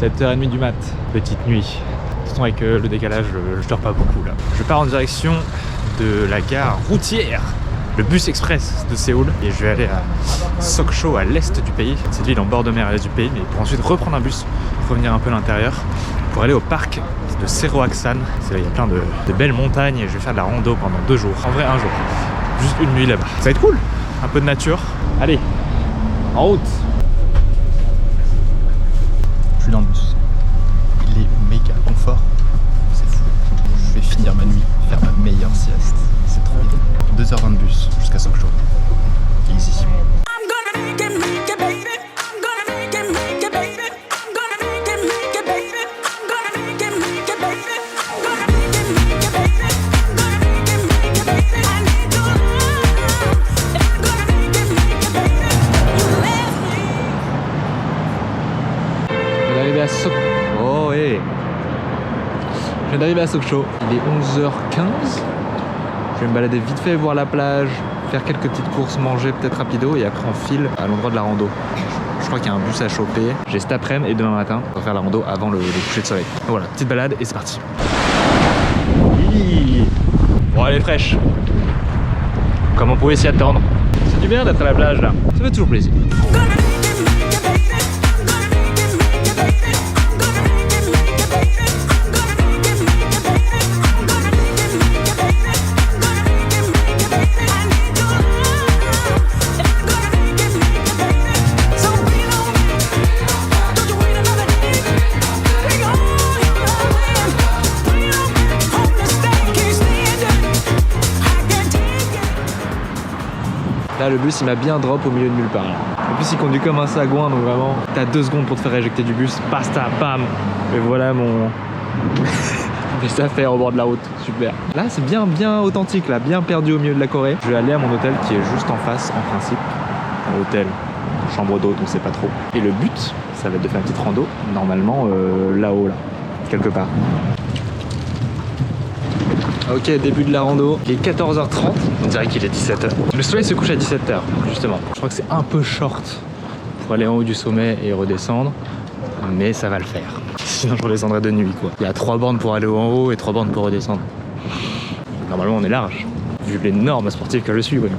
7h30 du mat, petite nuit. De toute façon avec le décalage, je dors pas beaucoup là. Je pars en direction de la gare routière, le bus express de Séoul, et je vais aller à Sokcho à l'est du pays. C'est une ville en bord de mer à l'est du pays, mais pour ensuite reprendre un bus, revenir un peu à l'intérieur, pour aller au parc de Seroaksan. Il y a plein de belles montagnes et je vais faire de la rando pendant 2 jours. En vrai, un jour. Juste une nuit là-bas. Ça va être cool. Un peu de nature. Allez, en route. Je suis dans le bus. Il est méga confort. C'est fou. Je vais finir ma nuit, faire ma meilleure sieste. C'est trop bien. 2h20 de bus jusqu'à Sokcho. Easy. Oh hey. Je viens d'arriver à Sokcho, il est 11h15. Je vais me balader vite fait, voir la plage, faire quelques petites courses, manger peut-être rapido et après on file à l'endroit de la rando. Je crois qu'il y a un bus à choper. J'ai cet après-midi et demain matin pour faire la rando avant le coucher de soleil. Donc voilà, petite balade et c'est parti. Oui. Bon, elle est fraîche. Comme on pouvait s'y attendre. C'est du bien d'être à la plage là. Ça fait toujours plaisir. Là, le bus il m'a bien drop au milieu de nulle part. En plus il conduit comme un sagouin, donc vraiment t'as 2 secondes pour te faire éjecter du bus, basta, bam. Et voilà mon mes affaires au bord de la route, super. Là c'est bien authentique, là, bien perdu au milieu de la Corée. Je vais aller à mon hôtel qui est juste en face en principe. Un hôtel, chambre d'hôte, on sait pas trop. Et le but, ça va être de faire une petite rando, normalement là-haut, là, quelque part. Ok, début de la rando, il est 14h30, on dirait qu'il est 17h. Le soleil se couche à 17h, justement. Je crois que c'est un peu short pour aller en haut du sommet et redescendre, mais ça va le faire. Sinon je redescendrai de nuit, quoi. Il y a 3 bornes pour aller en haut et 3 bornes pour redescendre. Normalement on est large, vu l'énorme sportif que je suis, ouais.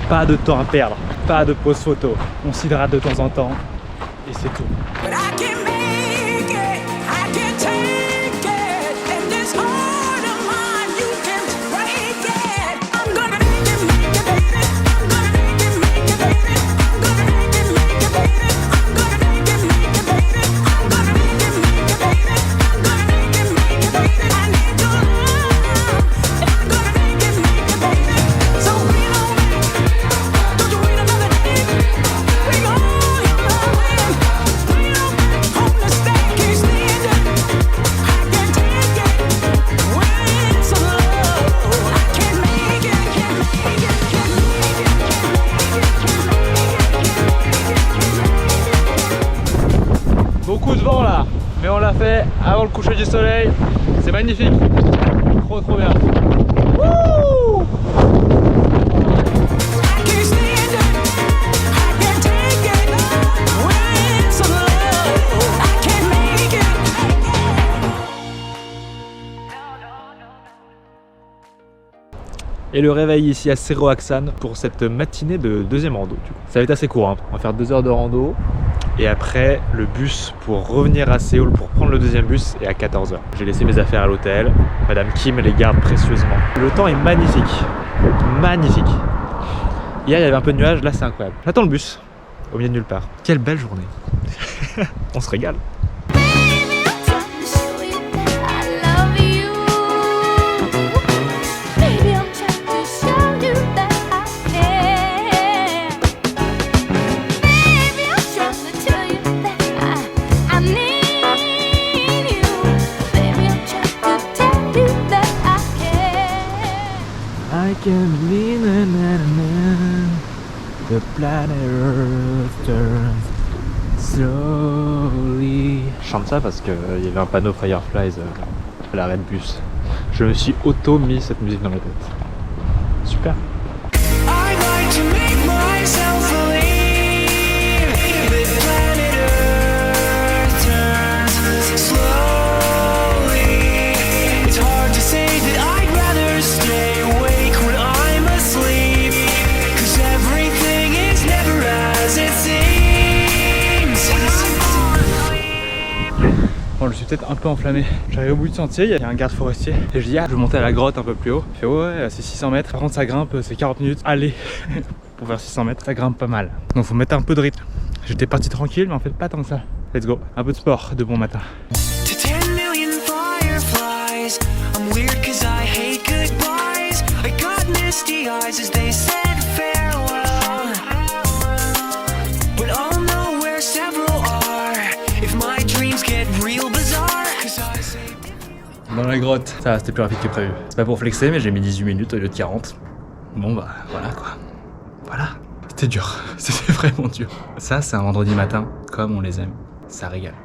Pas de temps à perdre, pas de pause photo. On s'hydrate de temps en temps et c'est tout. Beaucoup de vent là, mais on l'a fait avant le coucher du soleil. C'est magnifique, trop bien. Wouh! Et le réveil ici à Seroaksan pour cette matinée de 2e rando. Ça va être assez court, hein. On va faire 2 heures de rando. Et après, le bus pour revenir à Séoul pour prendre le 2e bus est à 14h. J'ai laissé mes affaires à l'hôtel. Madame Kim les garde précieusement. Le temps est magnifique. Magnifique. Hier, il y avait un peu de nuages. Là, c'est incroyable. J'attends le bus au milieu de nulle part. Quelle belle journée. On se régale. The planet Earth turns slowly. Je chante ça parce qu'il y avait un panneau Fireflies à l'arrêt de bus. Je me suis auto-mis cette musique dans la tête. Super. Bon, je suis peut-être un peu enflammé. J'arrive au bout du sentier, il y a un garde forestier. Et je dis, ah, je vais monter à la grotte un peu plus haut. Il fait, ouais, c'est 600 mètres. Par contre, ça grimpe, c'est 40 minutes. Allez, pour faire 600 mètres, ça grimpe pas mal. Donc, faut mettre un peu de rythme. J'étais parti tranquille, mais en fait, pas tant que ça. Let's go. Un peu de sport de bon matin. Dans la grotte, ça c'était plus rapide que prévu. C'est pas pour flexer, mais j'ai mis 18 minutes au lieu de 40. Bon bah voilà quoi. Voilà. C'était dur, c'était vraiment dur. Ça c'est un vendredi matin, comme on les aime. Ça régale.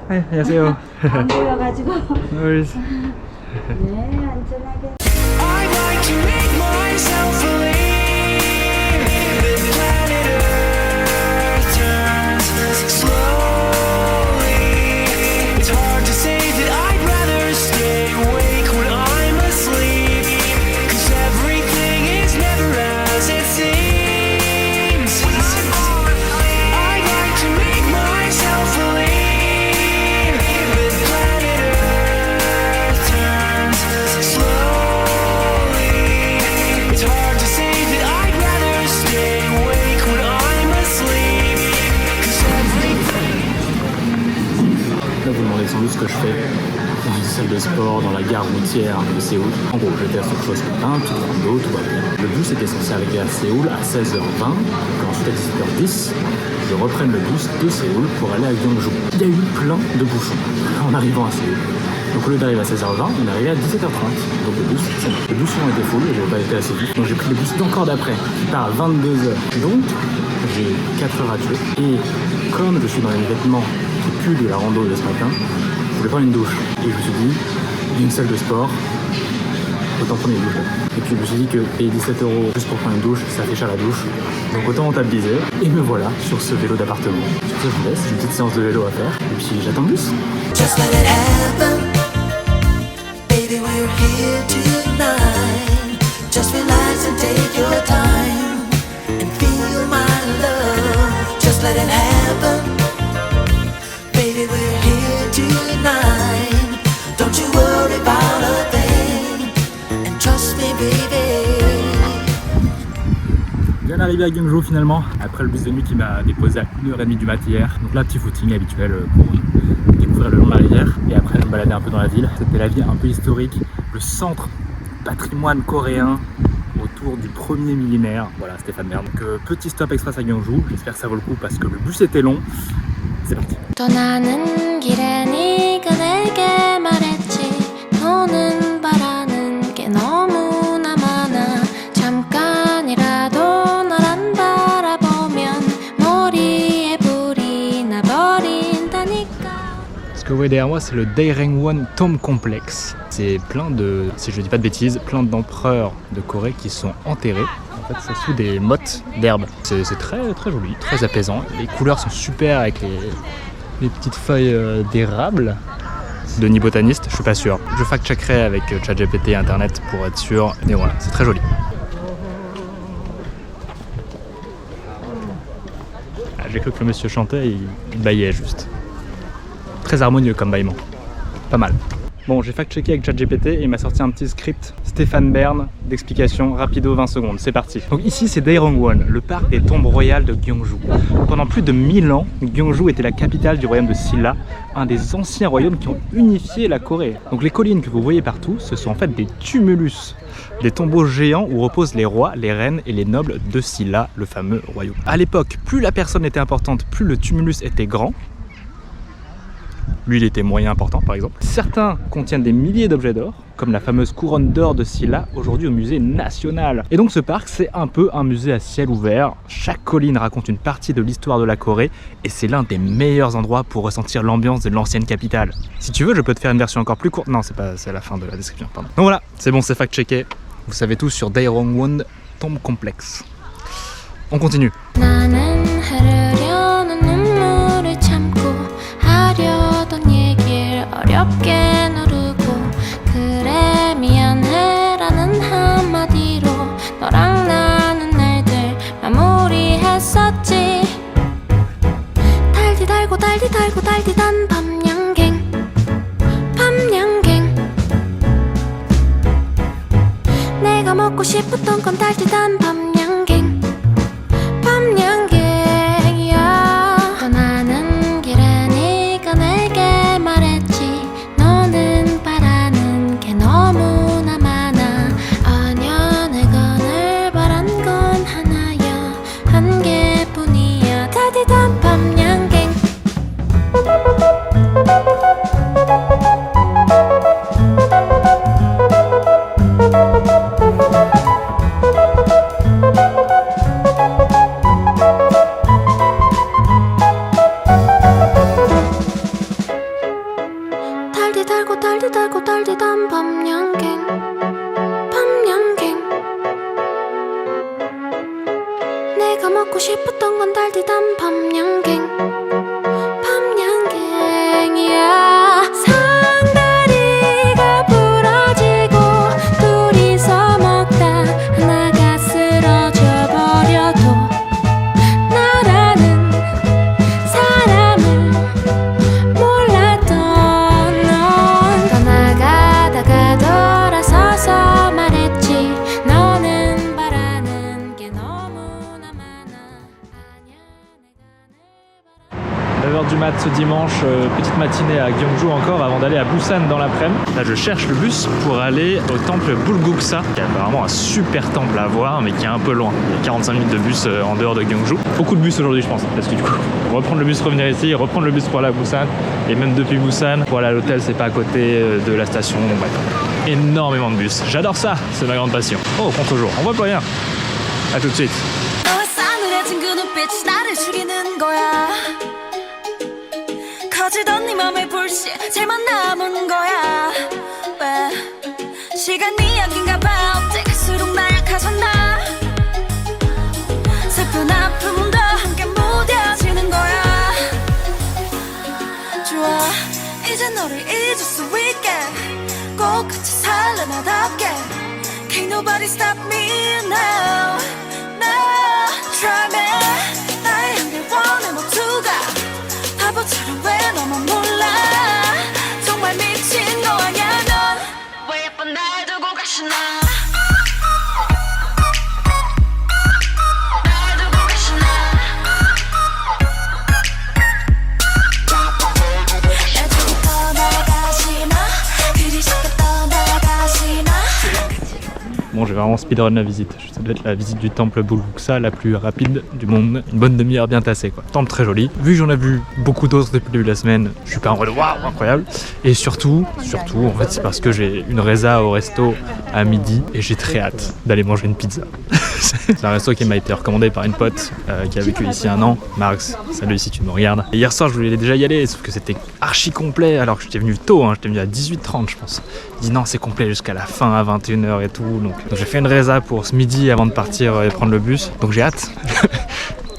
네, 안녕하세요. 안 보여가지고. No worries. 네, 안전하게. Sans doute ce que je fais dans une salle de sport, dans la gare routière de Séoul. En gros, j'étais à Seoul ce matin, petite rando, tout va bien. Le bus était censé arriver à Séoul à 16h20, et ensuite à 17h10, je reprenne le bus de Séoul pour aller à Gyeongju. Il y a eu plein de bouchons en arrivant à Séoul. Donc au lieu d'arriver à 16h20, on est arrivé à 17h30. Donc les bus ont été full et j'ai pas été assez vite. Donc j'ai pris le bus d'encore d'après, qui part à 22h. Donc j'ai 4 heures à tuer. Et comme je suis dans les vêtements qui puent de la rando de ce matin, je voulais prendre une douche. Et je me suis dit, il y a une salle de sport, autant prendre une douche. Et puis je me suis dit que payer 17 € juste pour prendre une douche, ça fait cher la douche. Donc autant rentabiliser. Et me voilà sur ce vélo d'appartement. Sur ce, je vous laisse, j'ai une petite séance de vélo à faire. Et puis j'attends le bus. Just let it happen. Baby, we're here tonight. Just relax and take your time and feel my love. Just let it happen. Baby, we're here tonight. Don't you worry about a thing. And trust me, baby. Bien arrivé à Gyeongju finalement, après le bus de nuit qui m'a déposé à 1h30 du mat hier. Donc là, petit footing habituel pour découvrir le long de la rivière. Et après, je me baladais un peu dans la ville. C'était la ville un peu historique, le centre patrimoine coréen autour du 1er millénaire. Voilà, Stéphane Bern. Donc petit stop express à Gyeongju. J'espère que ça vaut le coup parce que le bus était long. C'est parti. 떠나는 길에 네가 내게 말했지 너는 바라는 게 너무나 많아 잠깐이라도 날 안 바라보면 머리에 불이 나버린다니까. Ce que vous voyez derrière moi, c'est le Daereungwon Tomb Complex. C'est plein de, si je dis pas de bêtises, plein d'empereurs de Corée qui sont enterrés. En fait, c'est sous des mottes d'herbe. C'est très très joli, très apaisant. Les couleurs sont super avec les petites feuilles d'érable. Denis botaniste, je suis pas sûr. Je fact-checkerai avec ChatGPT et Internet pour être sûr. Et voilà, c'est très joli. Ah, j'ai cru que le monsieur chantait, il baillait juste. Très harmonieux comme bâillement. Pas mal. Bon, j'ai fact-checké avec ChatGPT et il m'a sorti un petit script Stéphane Bern d'explication rapido 20 secondes. C'est parti. Donc ici, c'est Daereungwon, le parc des tombes royales de Gyeongju. Pendant plus de 1000 ans, Gyeongju était la capitale du royaume de Silla, un des anciens royaumes qui ont unifié la Corée. Donc les collines que vous voyez partout, ce sont en fait des tumulus, des tombeaux géants où reposent les rois, les reines et les nobles de Silla, le fameux royaume. À l'époque, plus la personne était importante, plus le tumulus était grand. Lui, il était moyen important, par exemple. Certains contiennent des milliers d'objets d'or, comme la fameuse couronne d'or de Silla, aujourd'hui au musée national. Et donc ce parc, c'est un peu un musée à ciel ouvert. Chaque colline raconte une partie de l'histoire de la Corée, et c'est l'un des meilleurs endroits pour ressentir l'ambiance de l'ancienne capitale. Si tu veux, je peux te faire une version encore plus courte. Non, c'est à la fin de la description, pardon. Donc voilà, c'est bon, c'est fact-checké. Vous savez tout sur Daeronwon Tomb Complex. On continue. 나는 흐르려는 눈물을 참고 하려던 얘길 어렵게 누르고 그래 미안해라는 한마디로 너랑 나는 날들 마무리했었지. 달디 달고 달디 달고 달디단 밤양갱 밤양갱 내가 먹고 싶었던 건 달디단 밤양갱 밤양갱이야. 떠나는 길에 네가 내게 말했지 너는 바라는 게 너무나 많아. 아냐 내가 늘 바란 건 하나야 한 개뿐이야. 달디단 밤양갱 달디 달고 달디 달고 달디단 밤양갱 밤양갱 내가 먹고 싶었던 건 달디단 밤양갱 밤양갱이야. 상다리가 부러지고 둘이서 먹다 하나가 쓰러져 버려도 나라는 사람을 몰랐던 넌 떠나가다가 돌아서서 말했지 너는 바라는 게 너무나 많아. 아냐 내가 늘 9h du mat ce dimanche, petite matinée à Gyeongju encore avant d'aller à Busan dans l'après-midi. Là je cherche le bus pour aller au temple Bulguksa, qui est apparemment un super temple à voir mais qui est un peu loin. Il y a 45 minutes de bus en dehors de Gyeongju. Beaucoup de bus aujourd'hui je pense, parce que du coup reprendre le bus, revenir ici, reprendre le bus pour aller à Busan, et même depuis Busan pour aller à l'hôtel c'est pas à côté de la station, bref. Énormément de bus, j'adore ça, c'est ma grande passion. Oh, contre-jour, on voit plus rien. A tout de suite. 너의 싸늘해진 그 눈빛이 나를 죽이는 거야. 커지던 네 맘의 불씨 제만 남은 거야. 왜 시간이 약인가 봐. 어째 갈수록 나약해졌나. 슬픈 아픔도 함께 무뎌지는 거야. 좋아 이제 너를 잊을 수 있게 꼭 같이 살래 나답게. Can't nobody stop me now. Try me 나의 향기원의 모두가 바보처럼 왜 너만 몰라. 정말 미친 거 아냐 넌. 왜 예쁜 날 두고 가시나. 날 두고 가시나. 날 두고 떠나가시나. 그리 쉽게 떠나가시나. Bon, j'ai vraiment speedrun la visite. Ça doit être la visite du temple Bulguksa la plus rapide du monde. Une bonne demi-heure bien tassée quoi. Temple très joli. Vu que j'en ai vu beaucoup d'autres depuis le début de la semaine, je suis pas en mode waouh, incroyable. Et surtout, en fait, c'est parce que j'ai une résa au resto à midi et j'ai très hâte d'aller manger une pizza. C'est un resto qui m'a été recommandé par une pote qui a vécu ici 1 an. Marx, salut si tu me regardes. Et hier soir, je voulais déjà y aller, sauf que c'était archi complet alors que j'étais venu tôt, hein, j'étais venu à 18h30 je pense. Il dit non, c'est complet jusqu'à la fin à 21h et tout. Donc j'ai fait une résa pour ce midi avant de partir et prendre le bus. Donc j'ai hâte.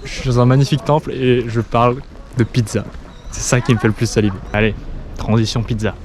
Je suis dans un magnifique temple et je parle de pizza. C'est ça qui me fait le plus saliver. Allez, transition pizza.